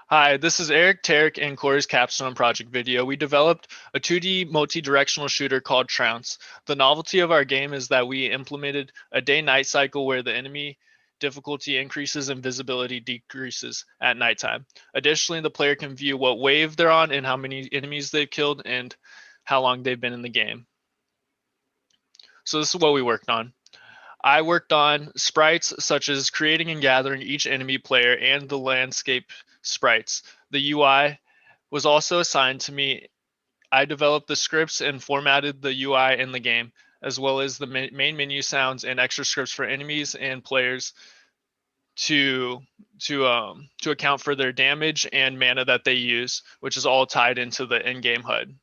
Hi, this is Eric, Tarek, and Corey's Capstone project video. We developed a 2D multi-directional shooter called Trounce. The novelty of our game is that we implemented a day-night cycle where the enemy difficulty increases and visibility decreases at nighttime. Additionally, the player can view what wave they're on and how many enemies they've killed and how long they've been in the game. So this is what we worked on. I worked on sprites such as creating and gathering each enemy player and the landscape sprites. The UI was also assigned to me. I developed the scripts and formatted the UI in the game, as well as the main menu sounds and extra scripts for enemies and players to to account for their damage and mana that they use, which is all tied into the in-game HUD.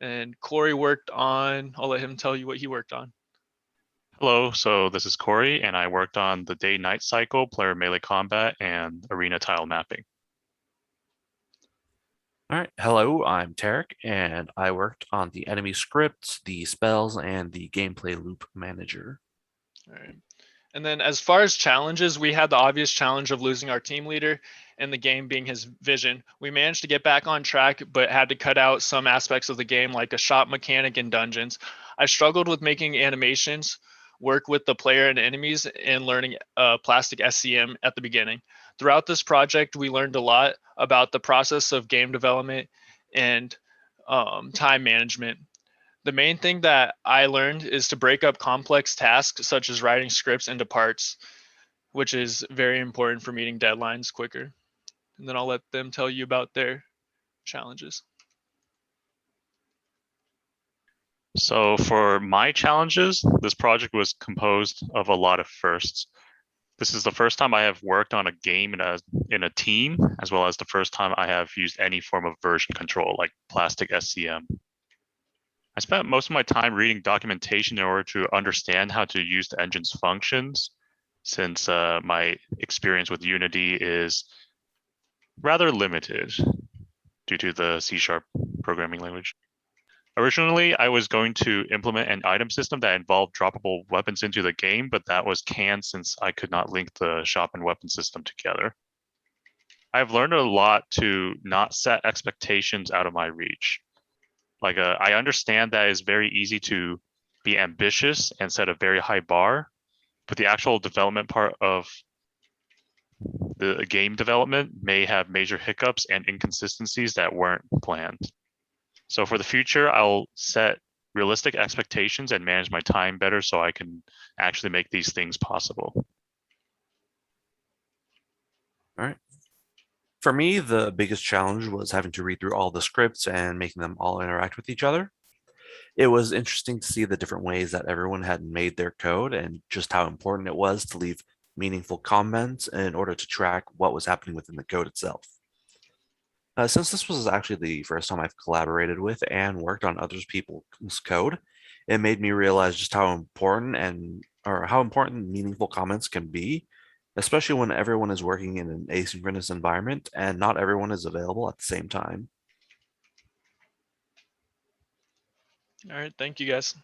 And Corey worked on. I'll let him tell you what he worked on. Hello, so this is Corey, and I worked on the day-night cycle, player melee combat, and arena tile mapping. All right, hello, I'm Tarek, and I worked on the enemy scripts, the spells, and the gameplay loop manager. All right. And then as far as challenges, we had the obvious challenge of losing our team leader and the game being his vision. We managed to get back on track, but had to cut out some aspects of the game like a shot mechanic in dungeons. I struggled with making animations work with the player and enemies and learning plastic SCM at the beginning. Throughout this project, we learned a lot about the process of game development and time management. The main thing that I learned is to break up complex tasks such as writing scripts into parts, which is very important for meeting deadlines quicker. And then I'll let them tell you about their challenges. So for my challenges, this project was composed of a lot of firsts. This is the first time I have worked on a game in a team, as well as the first time I have used any form of version control like plastic SCM. I spent most of my time reading documentation in order to understand how to use the engine's functions, since my experience with Unity is rather limited due to the C# programming language. Originally, I was going to implement an item system that involved droppable weapons into the game, but that was canned since I could not link the shop and weapon system together. I've learned a lot to not set expectations out of my reach. I understand that it's very easy to be ambitious and set a very high bar, but the actual development part of the game development may have major hiccups and inconsistencies that weren't planned. So for the future, I'll set realistic expectations and manage my time better so I can actually make these things possible. All right. For me, the biggest challenge was having to read through all the scripts and making them all interact with each other. It was interesting to see the different ways that everyone had made their code and just how important it was to leave meaningful comments in order to track what was happening within the code itself. Since this was actually the first time I've collaborated with and worked on other people's code, it made me realize just how important meaningful comments can be, especially when everyone is working in an asynchronous environment and not everyone is available at the same time. All right, thank you guys.